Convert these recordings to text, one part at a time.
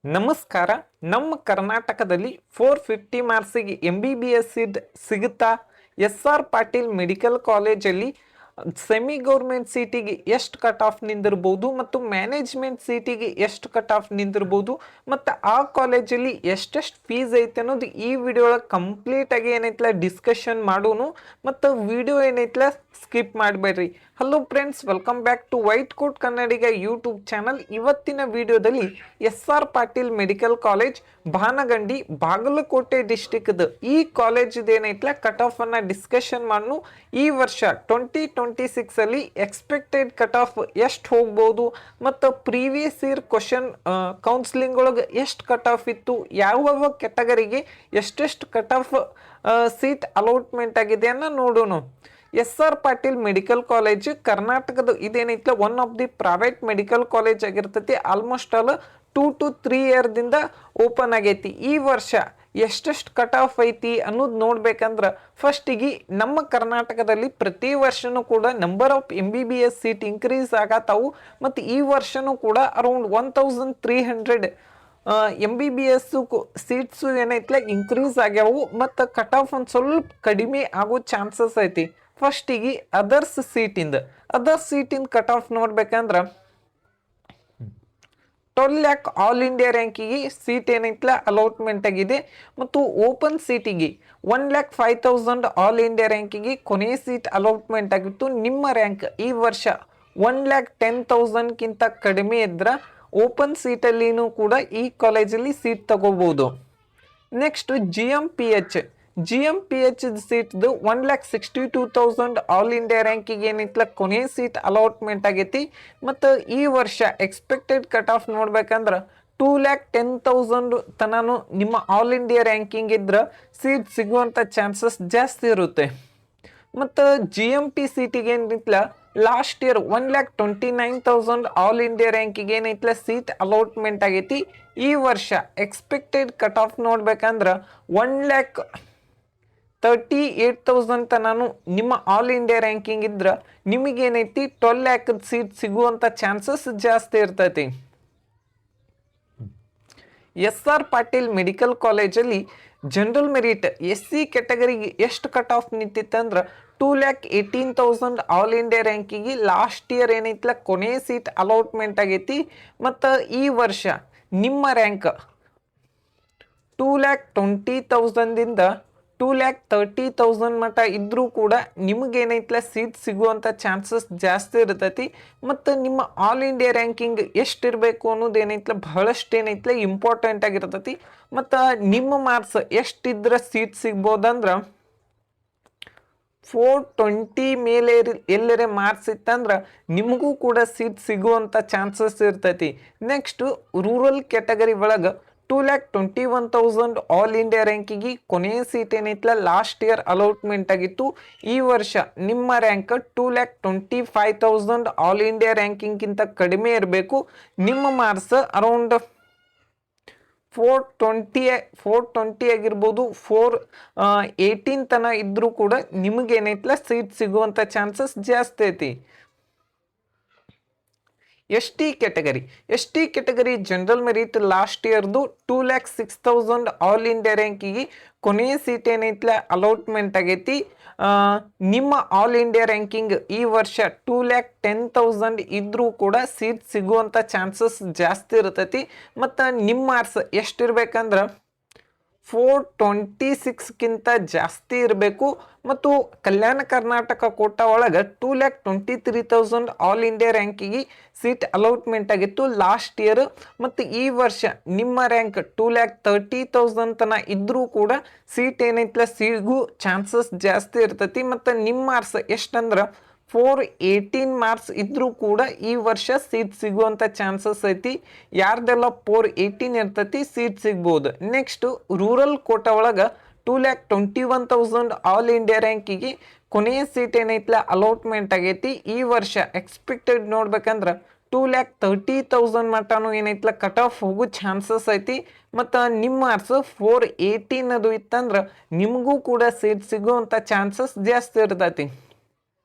ನಮಸ್ಕಾರ. ನಮ್ಮ ಕರ್ನಾಟಕದಲ್ಲಿ 450 ಮಾರ್ಕ್ಸಿಗೆ MBBS ಸೀಟ್ ಸಿಗುತ್ತಾ? SR ಪಾಟೀಲ್ ಮೆಡಿಕಲ್ ಕಾಲೇಜಲ್ಲಿ ಸೆಮಿ ಗೌರ್ಮೆಂಟ್ ಸೀಟಿಗೆ ಎಷ್ಟು ಕಟ್ ಆಫ್ ನಿಂದಿರ್ಬೋದು ಮತ್ತು ಮ್ಯಾನೇಜ್ಮೆಂಟ್ ಸೀಟಿಗೆ ಎಷ್ಟು ಕಟ್ ಆಫ್ ನಿಂದಿರ್ಬೋದು ಮತ್ತು ಆ ಕಾಲೇಜಲ್ಲಿ ಎಷ್ಟೆಷ್ಟು ಫೀಸ್ ಐತೆ ಅನ್ನೋದು ಈ ವಿಡಿಯೋ ಒಳಗೆ ಕಂಪ್ಲೀಟ್ ಆಗಿ ಏನೈತಲ್ಲ ಡಿಸ್ಕಷನ್ ಮಾಡೋನು ಮತ್ತು ವಿಡಿಯೋ ಏನೈತಲ್ಲ ಸ್ಕಿಪ್ ಮಾಡಬೇಡ್ರಿ. Hello friends, welcome back to white coat Kannadiga YouTube channel. ಇವತ್ತಿನ ವಿಡಿಯೋದಲ್ಲಿ SR Patil medical college Bhanagandi Bagalkote ಡಿಸ್ಟಿಕ್ದು ಈ ಕಾಲೇಜ್ ಏನೈತಲ್ಲ ಕಟ್ ಆಫ್ ಅನ್ನ ಡಿಸ್ಕಷನ್ ಮಾಡೋಣ. ಈ ವರ್ಷ 2026 ಅಲ್ಲಿ ಎಕ್ಸ್ಪೆಕ್ಟೆಡ್ ಕಟ್ ಆಫ್ ಎಷ್ಟು ಹೋಗ್ಬೋದು ಮತ್ತು ಪ್ರೀವಿಯಸ್ ಇಯರ್ ಕ್ವಶನ್ ಕೌನ್ಸಿಲಿಂಗ್ ಒಳಗೆ ಎಷ್ಟು ಕಟ್ ಆಫ್ ಇತ್ತು, ಯಾವ ಕೆಟಗರಿಗೆ ಎಷ್ಟೆಷ್ಟು ಕಟ್ ಆಫ್ ಸೀಟ್ ಅಲಾಟ್ಮೆಂಟ್ ಆಗಿದೆ ಅನ್ನೋ ನೋಡೋಣ. SR ಪಾಟೀಲ್ ಮೆಡಿಕಲ್ ಕಾಲೇಜ್ ಕರ್ನಾಟಕದ ಇದೇನೈತಲ್ಲ one of the private medical college ಆಗಿರ್ತೈತಿ. ಆಲ್ಮೋಸ್ಟ್ ಆಲ್ 2 to 3 ಇಯರ್ದಿಂದ ಓಪನ್ ಆಗೈತಿ. ಈ ವರ್ಷ ಎಷ್ಟೆಷ್ಟು ಕಟ್ ಆಫ್ ಐತಿ ಅನ್ನೋದು ನೋಡ್ಬೇಕಂದ್ರೆ ಫಸ್ಟಿಗೆ ನಮ್ಮ ಕರ್ನಾಟಕದಲ್ಲಿ ಪ್ರತಿ ವರ್ಷನೂ ಕೂಡ number of MBBS seat increase ಆಗತ್ತಾವು ಮತ್ತು ಈ ವರ್ಷನೂ ಕೂಡ ಅರೌಂಡ್ 1300 MBBS ಸೀಟ್ಸು ಏನೈತಲ್ಲ ಇನ್ಕ್ರೀಸ್ ಆಗ್ಯಾವು ಮತ್ತು ಕಟ್ ಆಫ್ ಒಂದು ಸ್ವಲ್ಪ ಕಡಿಮೆ ಆಗೋ ಚಾನ್ಸಸ್ ಐತಿ. ಫಸ್ಟಿಗೆ ಅದರ್ಸ್ ಸೀಟಿಂದ ಕಟ್ ಆಫ್ ನೋಡ್ಬೇಕಂದ್ರೆ 12 ಲ್ಯಾಕ್ ಆಲ್ ಇಂಡಿಯಾ ರ್ಯಾಂಕಿಗೆ ಸೀಟ್ ಏನೈತಲ್ಲ ಅಲಾಟ್ಮೆಂಟ್ ಆಗಿದೆ ಮತ್ತು ಓಪನ್ ಸೀಟಿಗೆ 1,05,000 ಆಲ್ ಇಂಡಿಯಾ ರ್ಯಾಂಕಿಗೆ ಕೊನೆಯ ಸೀಟ್ ಅಲಾಟ್ಮೆಂಟ್ ಆಗಿತ್ತು. ನಿಮ್ಮ ರ್ಯಾಂಕ್ ಈ ವರ್ಷ 1,10,000ಗಿಂತ ಕಡಿಮೆ ಇದ್ರೆ ಓಪನ್ ಸೀಟಲ್ಲಿನೂ ಕೂಡ ಈ ಕಾಲೇಜಲ್ಲಿ ಸೀಟ್ ತಗೋಬಹುದು. Next G M P H ಸೀಟ್ದು 1,62,000 ಆಲ್ ಇಂಡಿಯಾ ರ್ಯಾಂಕಿಗೆ ಏನೈತಲ್ಲ ಕೊನೆ ಸೀಟ್ ಅಲಾಟ್ಮೆಂಟ್ ಆಗೈತಿ ಮತ್ತು ಈ ವರ್ಷ ಎಕ್ಸ್ಪೆಕ್ಟೆಡ್ ಕಟ್ ಆಫ್ ನೋಡ್ಬೇಕಂದ್ರೆ 2,10,000 ತನೂ ನಿಮ್ಮ ಆಲ್ ಇಂಡಿಯಾ ರ್ಯಾಂಕಿಂಗ್ ಇದ್ರೆ ಸೀಟ್ ಸಿಗುವಂಥ ಚಾನ್ಸಸ್ ಜಾಸ್ತಿ ಇರುತ್ತೆ. ಮತ್ತು GMP ಸೀಟಿಗೆ ಏನೈತಲ್ಲ ಲಾಸ್ಟ್ ಇಯರ್ 1,29,000 ಆಲ್ ಇಂಡಿಯಾ ರ್ಯಾಂಕಿಗೆ ಏನೈತಲ್ಲ ಸೀಟ್ ಅಲಾಟ್ಮೆಂಟ್ ಆಗೈತಿ. ಈ ವರ್ಷ ಎಕ್ಸ್ಪೆಕ್ಟೆಡ್ ಕಟ್ ಆಫ್ ನೋಡ್ಬೇಕಂದ್ರೆ 1,38,000 ತನೂ ನಿಮ್ಮ ಆಲ್ ಇಂಡಿಯಾ ರ್ಯಾಂಕಿಂಗ್ ಇದ್ರೆ ನಿಮಗೇನೈತಿ 12 ಲ್ಯಾಕ್ ಸೀಟ್ ಸಿಗುವಂಥ ಚಾನ್ಸಸ್ ಜಾಸ್ತಿ ಇರ್ತೈತಿ. SR ಪಾಟೀಲ್ ಮೆಡಿಕಲ್ ಕಾಲೇಜಲ್ಲಿ ಜನರಲ್ ಮೆರಿಟ್ SC ಕೆಟಗರಿಗೆ ಎಷ್ಟು ಕಟ್ ಆಫ್ ನಿಂತಿತ್ತಂದ್ರೆ 2,18,000 ಆಲ್ ಇಂಡಿಯಾ ರ್ಯಾಂಕಿಗೆ ಲಾಸ್ಟ್ ಇಯರ್ ಏನೈತಲ್ಲ ಕೊನೆ ಸೀಟ್ ಅಲಾಟ್ಮೆಂಟ್ ಆಗೈತಿ ಮತ್ತು ಈ ವರ್ಷ ನಿಮ್ಮ ರ್ಯಾಂಕ್ 2,20,000ದಿಂದ 2,30,000 ಮಟ್ಟ ಇದ್ರೂ ಕೂಡ ನಿಮಗೇನೈತಲ್ಲ ಸೀಟ್ ಸಿಗುವಂಥ ಚಾನ್ಸಸ್ ಜಾಸ್ತಿ ಇರ್ತೈತಿ ಮತ್ತು ನಿಮ್ಮ ಆಲ್ ಇಂಡಿಯಾ ರ್ಯಾಂಕಿಂಗ್ ಎಷ್ಟಿರಬೇಕು ಅನ್ನೋದು ಏನೈತಲ್ಲ ಬಹಳಷ್ಟು ಏನೈತಲ್ಲ ಇಂಪಾರ್ಟೆಂಟ್ ಆಗಿರ್ತೈತಿ. ಮತ್ತು ನಿಮ್ಮ ಮಾರ್ಕ್ಸ್ ಎಷ್ಟಿದ್ರೆ ಸೀಟ್ ಸಿಗ್ಬೋದಂದ್ರೆ 420 ಮೇಲೆ ಎಲ್ಲರೇ ಮಾರ್ಕ್ಸ್ ಇತ್ತಂದ್ರೆ ನಿಮಗೂ ಕೂಡ ಸೀಟ್ ಸಿಗುವಂಥ ಚಾನ್ಸಸ್ ಇರ್ತೈತಿ. ನೆಕ್ಸ್ಟ್ ರೂರಲ್ ಕ್ಯಾಟಗರಿ ಒಳಗೆ 2,21,000 ಆಲ್ ಇಂಡಿಯಾ ರ್ಯಾಂಕಿಗೆ ಕೊನೆಯ ಸೀಟ್ ಏನೈತಲ್ಲ ಲಾಸ್ಟ್ ಇಯರ್ ಅಲಾಟ್ಮೆಂಟ್ ಆಗಿತ್ತು. ಈ ವರ್ಷ ನಿಮ್ಮ ರ್ಯಾಂಕ್ 2,25,000 ಆಲ್ ಇಂಡಿಯಾ ರ್ಯಾಂಕಿಂಗ್ಗಿಂತ ಕಡಿಮೆ ಇರಬೇಕು. ನಿಮ್ಮ ಮಾರ್ಕ್ಸ್ ಅರೌಂಡ್ 420 ಆಗಿರ್ಬೋದು, 418 ತನ ಇದ್ರೂ ಕೂಡ ನಿಮಗೇನೈತಲ್ಲ ಸೀಟ್ ಸಿಗುವಂಥ ಚಾನ್ಸಸ್ ಜಾಸ್ತಿ ಐತಿ. ST category general merit last ಇಯರ್ದು 2,06,000 ಆಲ್ ಇಂಡಿಯಾ ರ್ಯಾಂಕಿಗೆ ಕೊನೆಯ ಸೀಟ್ ಏನೈತಲ್ಲ ಅಲಾಟ್ಮೆಂಟ್ ಆಗೈತಿ. ನಿಮ್ಮ ಆಲ್ ಇಂಡಿಯಾ ರ್ಯಾಂಕಿಂಗ್ ಈ ವರ್ಷ 2,10,000 ಇದ್ರೂ ಕೂಡ ಸೀಟ್ ಸಿಗುವಂಥ ಚಾನ್ಸಸ್ ಜಾಸ್ತಿ ಇರ್ತೈತಿ ಮತ್ತು ನಿಮ್ಮ ಮಾರ್ಕ್ಸ್ ಎಷ್ಟಿರ್ಬೇಕಂದ್ರೆ 426ಗಿಂತ ಜಾಸ್ತಿ ಇರಬೇಕು ಮತ್ತು ಕಲ್ಯಾಣ ಕರ್ನಾಟಕ ಕೋಟಾ ಒಳಗೆ 2,23,000 ಆಲ್ ಇಂಡಿಯಾ ರ್ಯಾಂಕಿಗೆ ಸೀಟ್ ಅಲಾಟ್ಮೆಂಟ್ ಆಗಿತ್ತು ಲಾಸ್ಟ್ ಇಯರ್ ಮತ್ತು ಈ ವರ್ಷ ನಿಮ್ಮ ರ್ಯಾಂಕ್ 2,30,000 ತನ ಇದ್ರೂ ಕೂಡ ಸೀಟ್ ಏನೈತಲ್ಲ ಸಿಗೋ ಚಾನ್ಸಸ್ ಜಾಸ್ತಿ ಇರ್ತೈತಿ ಮತ್ತು ನಿಮ್ಮ ಮಾರ್ಕ್ಸ್ ಎಷ್ಟಂದ್ರೆ 418 ಮಾರ್ಕ್ಸ್ ಇದ್ರೂ ಕೂಡ ಈ ವರ್ಷ ಸೀಟ್ ಸಿಗುವಂಥ ಚಾನ್ಸಸ್ ಐತಿ. ಯಾರ್ದೆಲ್ಲ 418 ಇರ್ತೈತಿ ಸೀಟ್ ಸಿಗ್ಬೋದು. ನೆಕ್ಸ್ಟ್ ರೂರಲ್ ಕೋಟಾ ಒಳಗೆ 2,21,000 ಆಲ್ ಇಂಡಿಯಾ ರ್ಯಾಂಕಿಗೆ ಕೊನೆಯ ಸೀಟ್ ಏನೈತಲ್ಲ ಅಲಾಟ್ಮೆಂಟ್ ಆಗೈತಿ. ಈ ವರ್ಷ ಎಕ್ಸ್ಪೆಕ್ಟೆಡ್ ನೋಡ್ಬೇಕಂದ್ರೆ 2,30,000 ಮಟನೂ ಏನೈತಲ್ಲ ಕಟ್ ಆಫ್ ಹೋಗೋ ಚಾನ್ಸಸ್ ಐತಿ ಮತ್ತು ನಿಮ್ಮ ಮಾರ್ಕ್ಸ್ 418 ಅದು ಇತ್ತಂದ್ರೆ ನಿಮಗೂ ಕೂಡ ಸೀಟ್ ಸಿಗುವಂಥ ಚಾನ್ಸಸ್ ಜಾಸ್ತಿ ಇರ್ತೈತಿ.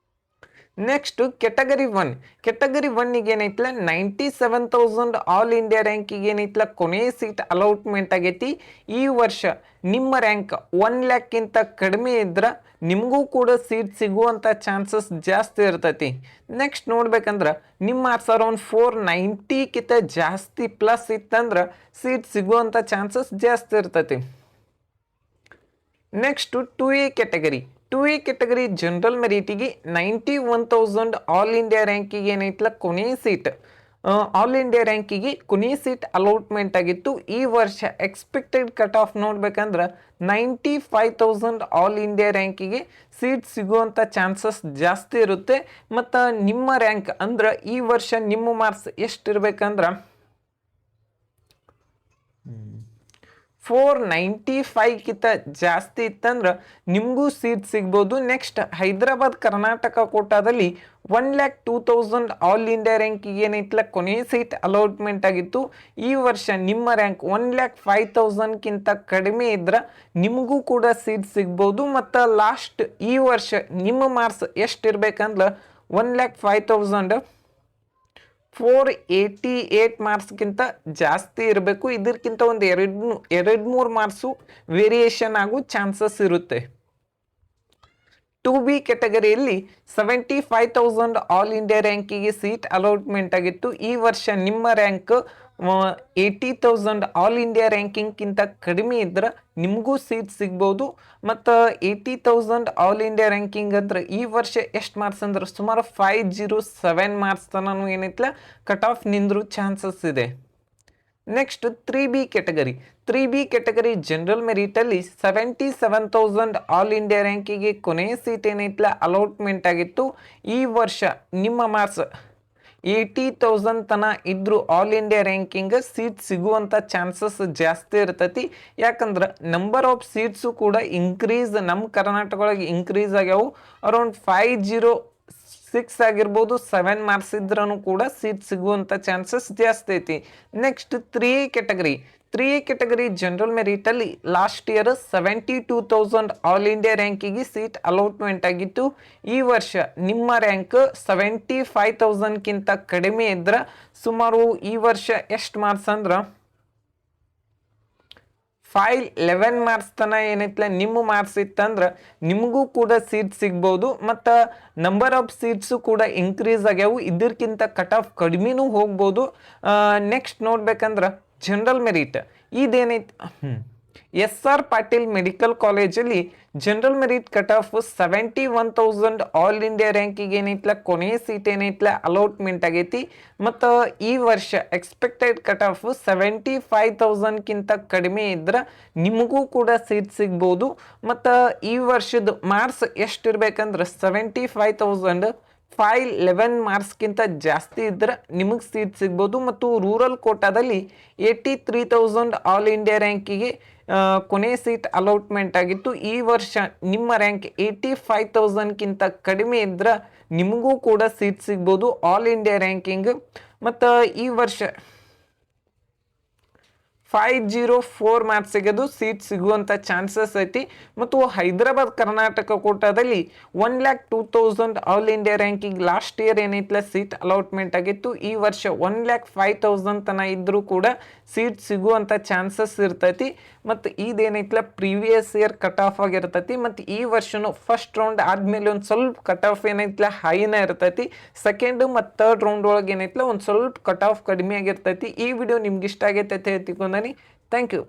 ನೆಕ್ಸ್ಟ್ ಕೆಟಗರಿ ಒನ್ನಿಗೆ ಏನೈತಲ್ಲ 97,000 ಆಲ್ ಇಂಡಿಯಾ ರ್ಯಾಂಕಿಗೆ ಏನೈತಲ್ಲ ಕೊನೆ ಸೀಟ್ ಅಲೌಟ್ಮೆಂಟ್ ಆಗೈತಿ. ಈ ವರ್ಷ ನಿಮ್ಮ ರ್ಯಾಂಕ್ 1,00,000ಕ್ಕಿಂತ ಕಡಿಮೆ ಇದ್ರೆ ನಿಮಗೂ ಕೂಡ ಸೀಟ್ ಸಿಗುವಂಥ ಚಾನ್ಸಸ್ ಜಾಸ್ತಿ ಇರ್ತೈತಿ. ನೆಕ್ಸ್ಟ್ ನೋಡ್ಬೇಕಂದ್ರೆ ನಿಮ್ಮ ಮಾರ್ಕ್ಸ್ ಅರೌಂಡ್ 490ಕ್ಕಿಂತ ಜಾಸ್ತಿ ಪ್ಲಸ್ ಇತ್ತಂದ್ರೆ ಸೀಟ್ ಸಿಗುವಂಥ ಚಾನ್ಸಸ್ ಜಾಸ್ತಿ ಇರ್ತೈತಿ. ನೆಕ್ಸ್ಟ್ 2A ಕೆಟಗರಿ ಜನರಲ್ ಮೆರಿಟಿಗೆ 91,000 ಆಲ್ ಇಂಡಿಯಾ ರ್ಯಾಂಕಿಗೆ ಏನೈತಲ್ಲ ಕೊನೆ ಸೀಟ್ ಆಲ್ ಇಂಡಿಯಾ ರ್ಯಾಂಕಿಗೆ ಕೊನೆ ಸೀಟ್ ಅಲೌಟ್ಮೆಂಟ್ ಆಗಿತ್ತು. ಈ ವರ್ಷ ಎಕ್ಸ್ಪೆಕ್ಟೆಡ್ ಕಟ್ ಆಫ್ ನೋಡ್ಬೇಕಂದ್ರೆ 95,000 ಆಲ್ ಇಂಡಿಯಾ ರ್ಯಾಂಕಿಗೆ ಸೀಟ್ ಸಿಗುವಂಥ ಚಾನ್ಸಸ್ ಜಾಸ್ತಿ ಇರುತ್ತೆ. ಮತ್ತು ನಿಮ್ಮ ರ್ಯಾಂಕ್ ಅಂದ್ರೆ ಈ ವರ್ಷ ನಿಮ್ಮ ಮಾರ್ಕ್ಸ್ ಎಷ್ಟಿರ್ಬೇಕಂದ್ರೆ 495ಕ್ಕಿಂತ ಜಾಸ್ತಿ ಇತ್ತಂದ್ರೆ ನಿಮಗೂ ಸೀಟ್ ಸಿಗ್ಬೋದು. ನೆಕ್ಸ್ಟ್ ಹೈದರಾಬಾದ್ ಕರ್ನಾಟಕ ಕೋಟಾದಲ್ಲಿ 1,02,000 ಆಲ್ ಇಂಡಿಯಾ ರ್ಯಾಂಕಿಗೆ ಏನೈತಲ್ಲ ಕೊನೆ ಸೀಟ್ ಅಲೌಟ್ಮೆಂಟ್ ಆಗಿತ್ತು. ಈ ವರ್ಷ ನಿಮ್ಮ ರ್ಯಾಂಕ್ 1,05,000ಕ್ಕಿಂತ ಕಡಿಮೆ ಇದ್ರೆ ನಿಮಗೂ ಕೂಡ ಸೀಟ್ ಸಿಗ್ಬೋದು. ಮತ್ತು ಲಾಸ್ಟ್ ಈ ವರ್ಷ ನಿಮ್ಮ ಮಾರ್ಕ್ಸ್ ಎಷ್ಟಿರ್ಬೇಕಂದ್ರೆ 1,05,488 ಮಾರ್ಕ್ಸ್ಗಿಂತ ಜಾಸ್ತಿ ಇರಬೇಕು. ಇದಕ್ಕಿಂತ ಒಂದು ಎರಡು ಮೂರು ಮಾರ್ಕ್ಸು ವೇರಿಯೇಷನ್ ಆಗೋ ಚಾನ್ಸಸ್ ಇರುತ್ತೆ. 2B ಕೆಟಗರಿಯಲ್ಲಿ 75,000 ಆಲ್ ಇಂಡಿಯಾ ರ್ಯಾಂಕಿಗೆ ಸೀಟ್ ಅಲೌಟ್ಮೆಂಟ್ ಆಗಿತ್ತು. ಈ ವರ್ಷ ನಿಮ್ಮ ರ್ಯಾಂಕ್ 80,000 ಆಲ್ ಇಂಡಿಯಾ ರ್ಯಾಂಕಿಂಗ್ಗಿಂತ ಕಡಿಮೆ ಇದ್ರೆ ನಿಮಗೂ ಸೀಟ್ ಸಿಗ್ಬೋದು. ಮತ್ತು 80,000 ಆಲ್ ಇಂಡಿಯಾ ರ್ಯಾಂಕಿಂಗ್ ಅಂದ್ರೆ ಈ ವರ್ಷ ಎಷ್ಟು ಮಾರ್ಕ್ಸ್ ಅಂದ್ರೆ ಸುಮಾರು 507 ಮಾರ್ಕ್ಸ್ ತನೂ ಏನೈತಲ್ಲ ಕಟ್ ಆಫ್ ನಿಂದ್ರೂ ಚಾನ್ಸಸ್ ಇದೆ. ನೆಕ್ಸ್ಟ್ 3B ಕೆಟಗರಿ ಜನರಲ್ ಮೆರಿಟಲ್ಲಿ 77,000 ಆಲ್ ಇಂಡಿಯಾ ರ್ಯಾಂಕಿಗೆ ಕೊನೆಯ ಸೀಟ್ ಏನೈತಲ್ಲ ಅಲೌಟ್ಮೆಂಟ್ ಆಗಿತ್ತು. ಈ ವರ್ಷ ನಿಮ್ಮ ಮಾರ್ಕ್ಸ್ 80,000 ತನ ಇದ್ರೂ ಆಲ್ ಇಂಡಿಯಾ ರ್ಯಾಂಕಿಂಗ್ ಸೀಟ್ ಸಿಗುವಂಥ ಚಾನ್ಸಸ್ ಜಾಸ್ತಿ ಇರ್ತೈತಿ. ಯಾಕಂದ್ರೆ ನಂಬರ್ ಆಫ್ ಸೀಟ್ಸು ಕೂಡ ನಮ್ಮ ಕರ್ನಾಟಕ ಒಳಗೆ ಇಂಕ್ರೀಸ್ ಆಗ್ಯಾವು. ಅರೌಂಡ್ 506 ಆಗಿರ್ಬೋದು. 7 ಮಾರ್ಕ್ಸ್ ಇದ್ರೂ ಕೂಡ ಸೀಟ್ ಸಿಗುವಂಥ ಚಾನ್ಸಸ್ ಜಾಸ್ತಿ ಐತಿ. ನೆಕ್ಸ್ಟ್ 3A ಕೆಟಗರಿ ಜನರಲ್ ಮೆರಿಟಲ್ಲಿ ಲಾಸ್ಟ್ ಇಯರ್ 72,000 ಆಲ್ ಇಂಡಿಯಾ ರ್ಯಾಂಕಿಗೆ ಸೀಟ್ ಅಲೌಟ್ಮೆಂಟ್ ಆಗಿತ್ತು. ಈ ವರ್ಷ ನಿಮ್ಮ ರ್ಯಾಂಕ್ 75,000ಕ್ಕಿಂತ ಕಡಿಮೆ ಇದ್ರೆ ಸುಮಾರು ಈ ವರ್ಷ ಎಷ್ಟು ಮಾರ್ಕ್ಸ್ ಅಂದ್ರೆ 511 ಮಾರ್ಕ್ಸ್ ತನ ಏನೈತಲ್ಲ ನಿಮ್ಮ ಮಾರ್ಕ್ಸ್ ಇತ್ತಂದ್ರೆ ನಿಮಗೂ ಕೂಡ ಸೀಟ್ ಸಿಗ್ಬೋದು. ಮತ್ತು ನಂಬರ್ ಆಫ್ ಸೀಟ್ಸು ಕೂಡ ಇನ್ಕ್ರೀಸ್ ಆಗ್ಯಾವು. ಇದಕ್ಕಿಂತ ಕಟ್ ಆಫ್ ಕಡಿಮೆನೂ ಹೋಗ್ಬೋದು. ನೆಕ್ಸ್ಟ್ ನೋಡ್ಬೇಕಂದ್ರೆ ಜನರಲ್ ಮೆರಿಟ್ ಇದೇನೈತೆ SR ಪಾಟೀಲ್ ಮೆಡಿಕಲ್ ಕಾಲೇಜಲ್ಲಿ general merit cut off 71,000 all India ರ್ಯಾಂಕಿಗೆ ಏನೈತಲ್ಲ ಕೊನೆಯ ಸೀಟ್ ಏನೈತಲ್ಲ ಅಲೌಟ್ಮೆಂಟ್ ಆಗೈತಿ. ಮತ್ತು ಈ ವರ್ಷ ಎಕ್ಸ್ಪೆಕ್ಟೆಡ್ ಕಟ್ ಆಫ್ 75,000ಕ್ಕಿಂತ ಕಡಿಮೆ ಇದ್ರೆ ನಿಮಗೂ ಕೂಡ ಸೀಟ್ ಸಿಗ್ಬೋದು. ಮತ್ತು ಈ ವರ್ಷದ ಮಾರ್ಕ್ಸ್ ಎಷ್ಟಿರ್ಬೇಕಂದ್ರೆ 75,511 ಮಾರ್ಕ್ಸ್ಗಿಂತ ಜಾಸ್ತಿ ಇದ್ರೆ ನಿಮಗೆ ಸೀಟ್ ಸಿಗ್ಬೋದು. ಮತ್ತು ರೂರಲ್ ಕೋಟಾದಲ್ಲಿ 83,000 ಆಲ್ ಇಂಡಿಯಾ ರ್ಯಾಂಕಿಗೆ ಕೊನೆ ಸೀಟ್ ಅಲೌಟ್ಮೆಂಟ್ ಆಗಿತ್ತು. ಈ ವರ್ಷ ನಿಮ್ಮ ರ್ಯಾಂಕ್ 85,000ಕ್ಕಿಂತ ಕಡಿಮೆ ಇದ್ರೆ ನಿಮಗೂ ಕೂಡ ಸೀಟ್ ಸಿಗ್ಬೋದು ಆಲ್ ಇಂಡಿಯಾ ರ್ಯಾಂಕಿಂಗ್. ಮತ್ತು ಈ ವರ್ಷ 504 ಮಾರ್ಕ್ಸಿಗೆ ಅದು ಸೀಟ್ ಸಿಗುವಂಥ ಚಾನ್ಸಸ್ ಐತಿ. ಮತ್ತು ಹೈದರಾಬಾದ್ ಕರ್ನಾಟಕ ಕೋಟಾದಲ್ಲಿ 1,02,000 all India ranking last year ಏನೈತಲ್ಲ ಸೀಟ್ ಅಲೌಟ್ಮೆಂಟ್ ಆಗಿತ್ತು. ಈ ವರ್ಷ 1,05,000 ತನ ಇದ್ರೂ ಕೂಡ ಸೀಟ್ ಸಿಗುವಂಥ ಚಾನ್ಸಸ್ ಇರ್ತೈತಿ. ಮತ್ತು ಇದೇನೈತಲ್ಲ ಪ್ರೀವಿಯಸ್ ಇಯರ್ ಕಟ್ ಆಫ್ ಆಗಿರ್ತೈತಿ. ಮತ್ತು ಈ ವರ್ಷನೂ ಫಸ್ಟ್ ರೌಂಡ್ ಆದಮೇಲೆ ಒಂದು ಸ್ವಲ್ಪ ಕಟ್ ಆಫ್ ಏನೈತಲ್ಲ ಹೈನ ಇರ್ತೈತಿ. ಸೆಕೆಂಡ್ ಮತ್ತು ಥರ್ಡ್ ರೌಂಡ್ ಒಳಗೆ ಏನೈತಲ್ಲ ಒಂದು ಸ್ವಲ್ಪ ಕಟ್ ಆಫ್ ಕಡಿಮೆ ಆಗಿರ್ತೈತಿ. ಈ ವಿಡಿಯೋ ನಿಮ್ಗೆ ಇಷ್ಟ ಆಗೈತೆ ಅಂತ ಹೇಳ್ತಿಕೊಂಡನಿ. Thank you.